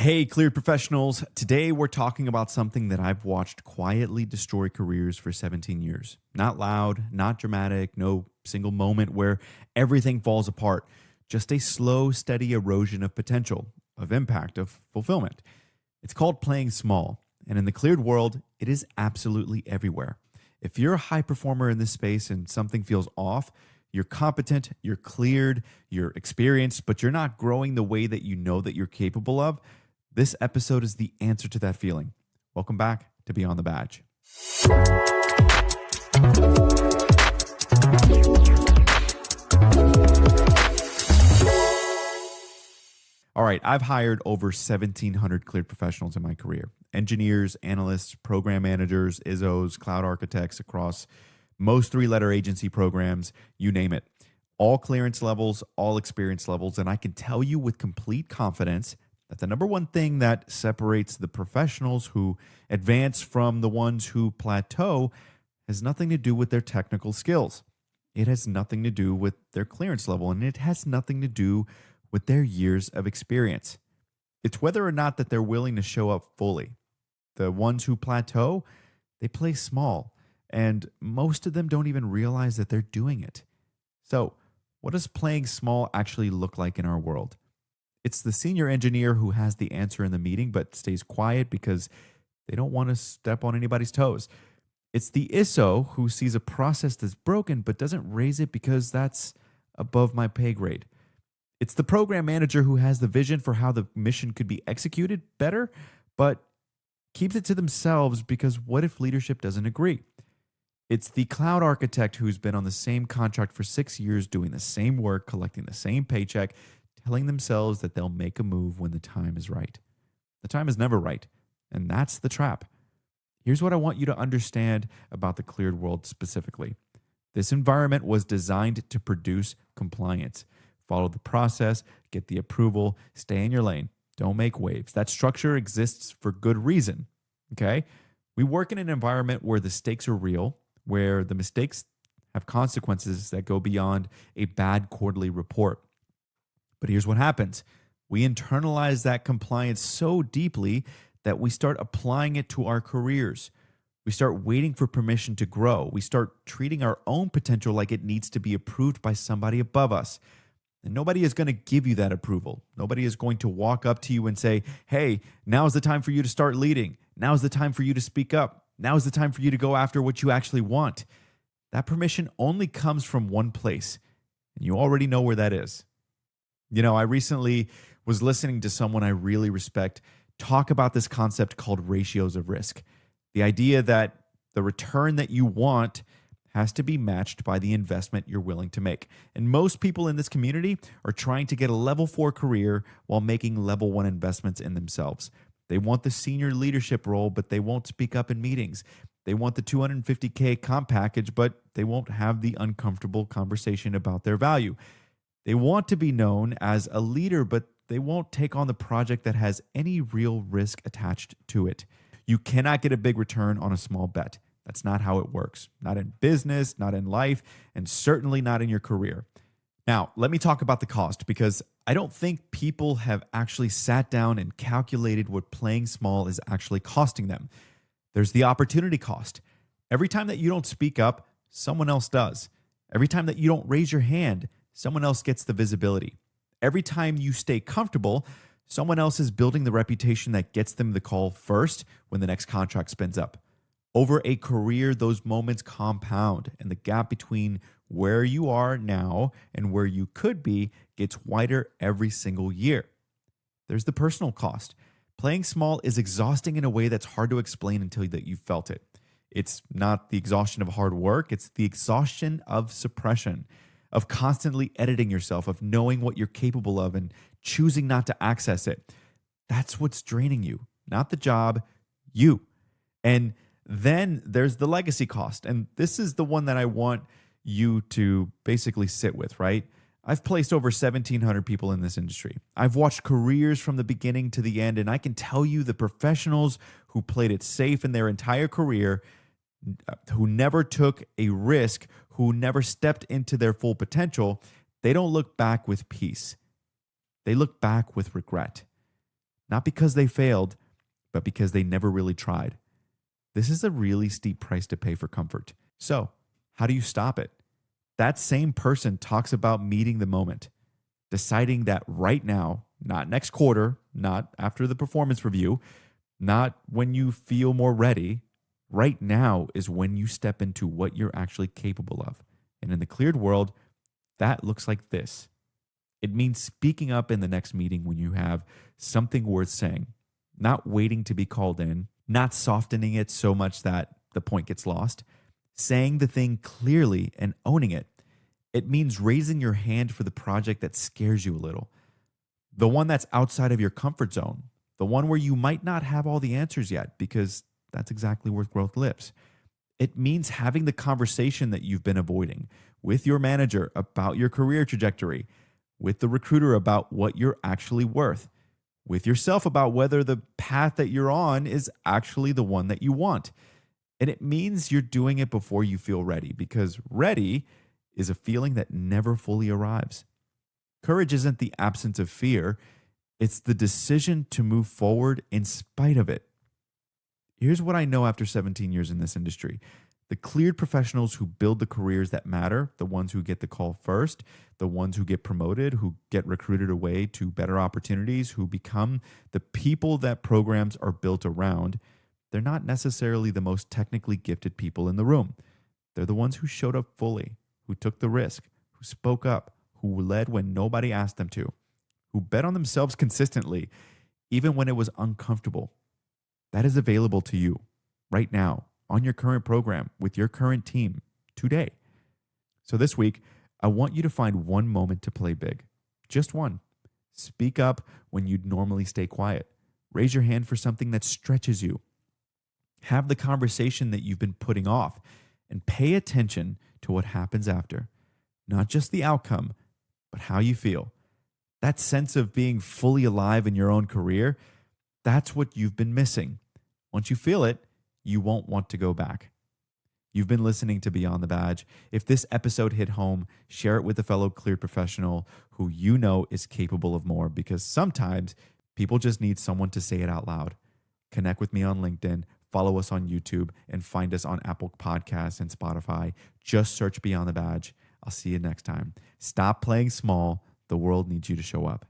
Hey, cleared professionals. Today we're talking about something that I've watched quietly destroy careers for 17 years. Not loud, not dramatic, no single moment where everything falls apart. Just a slow, steady erosion of potential, of impact, of fulfillment. It's called playing small. And in the cleared world, it is absolutely everywhere. If you're a high performer in this space and something feels off, you're competent, you're cleared, you're experienced, but you're not growing the way that you know that you're capable of, this episode is the answer to that feeling. Welcome back to Beyond the Badge. All right, I've hired over 1,700 cleared professionals in my career. Engineers, analysts, program managers, ISOs, cloud architects across most three-letter agency programs, you name it. All clearance levels, all experience levels, and I can tell you with complete confidence that the number one thing that separates the professionals who advance from the ones who plateau has nothing to do with their technical skills. It has nothing to do with their clearance level, and it has nothing to do with their years of experience. It's whether or not that they're willing to show up fully. The ones who plateau, they play small, and most of them don't even realize that they're doing it. So, what does playing small actually look like in our world? It's the senior engineer who has the answer in the meeting but stays quiet because they don't want to step on anybody's toes. It's the ISO who sees a process that's broken but doesn't raise it because that's above my pay grade. It's the program manager who has the vision for how the mission could be executed better, but keeps it to themselves because what if leadership doesn't agree? It's the cloud architect who's been on the same contract for 6 years, doing the same work, collecting the same paycheck, telling themselves that they'll make a move when the time is right. The time is never right, and that's the trap. Here's what I want you to understand about the cleared world specifically. This environment was designed to produce compliance. Follow the process, get the approval, stay in your lane. Don't make waves. That structure exists for good reason, okay? We work in an environment where the stakes are real, where the mistakes have consequences that go beyond a bad quarterly report. But here's what happens. We internalize that compliance so deeply that we start applying it to our careers. We start waiting for permission to grow. We start treating our own potential like it needs to be approved by somebody above us. And nobody is going to give you that approval. Nobody is going to walk up to you and say, hey, now's the time for you to start leading. Now's the time for you to speak up. Now's the time for you to go after what you actually want. That permission only comes from one place, and you already know where that is. You know, I recently was listening to someone I really respect talk about this concept called ratios of risk. The idea that the return that you want has to be matched by the investment you're willing to make. And most people in this community are trying to get a level 4 career while making level 1 investments in themselves. They want the senior leadership role, but they won't speak up in meetings. They want the $250K comp package, but they won't have the uncomfortable conversation about their value. They want to be known as a leader, but they won't take on the project that has any real risk attached to it. You cannot get a big return on a small bet. That's not how it works. Not in business, not in life, and certainly not in your career. Now, let me talk about the cost because I don't think people have actually sat down and calculated what playing small is actually costing them. There's the opportunity cost. Every time that you don't speak up, someone else does. Every time that you don't raise your hand, someone else gets the visibility. Every time you stay comfortable, someone else is building the reputation that gets them the call first when the next contract spins up. Over a career, those moments compound, and the gap between where you are now and where you could be gets wider every single year. There's the personal cost. Playing small is exhausting in a way that's hard to explain until that you felt it. It's not the exhaustion of hard work, it's the exhaustion of suppression, of constantly editing yourself, of knowing what you're capable of and choosing not to access it. That's what's draining you, not the job, you. And then there's the legacy cost. And this is the one that I want you to basically sit with, right? I've placed over 1,700 people in this industry. I've watched careers from the beginning to the end, and I can tell you the professionals who played it safe in their entire career, who never took a risk, who never stepped into their full potential, they don't look back with peace. They look back with regret. not because they failed, but because they never really tried. This is a really steep price to pay for comfort. So, how do you stop it? That same person talks about meeting the moment, deciding that right now, not next quarter, not after the performance review, not when you feel more ready. Right now is when you step into what you're actually capable of. And in the cleared world, that looks like this. It means speaking up in the next meeting when you have something worth saying, not waiting to be called in, not softening it so much that the point gets lost, saying the thing clearly and owning it. It means raising your hand for the project that scares you a little, the one that's outside of your comfort zone, the one where you might not have all the answers yet, because that's exactly where growth lives. It means having the conversation that you've been avoiding with your manager about your career trajectory, with the recruiter about what you're actually worth, with yourself about whether the path that you're on is actually the one that you want. And it means you're doing it before you feel ready, because ready is a feeling that never fully arrives. Courage isn't the absence of fear, it's the decision to move forward in spite of it. Here's what I know after 17 years in this industry. The cleared professionals who build the careers that matter, the ones who get the call first, the ones who get promoted, who get recruited away to better opportunities, who become the people that programs are built around, they're not necessarily the most technically gifted people in the room. They're the ones who showed up fully, who took the risk, who spoke up, who led when nobody asked them to, who bet on themselves consistently, even when it was uncomfortable. That is available to you right now on your current program with your current team today. So this week, I want you to find one moment to play big. Just one. Speak up when you'd normally stay quiet. Raise your hand for something that stretches you. Have the conversation that you've been putting off, and pay attention to what happens after. Not just the outcome, but how you feel. That sense of being fully alive in your own career, that's what you've been missing. Once you feel it, you won't want to go back. You've been listening to Beyond the Badge. If this episode hit home, share it with a fellow cleared professional who you know is capable of more, because sometimes people just need someone to say it out loud. Connect with me on LinkedIn, follow us on YouTube, and find us on Apple Podcasts and Spotify. Just search Beyond the Badge. I'll see you next time. Stop playing small. The world needs you to show up.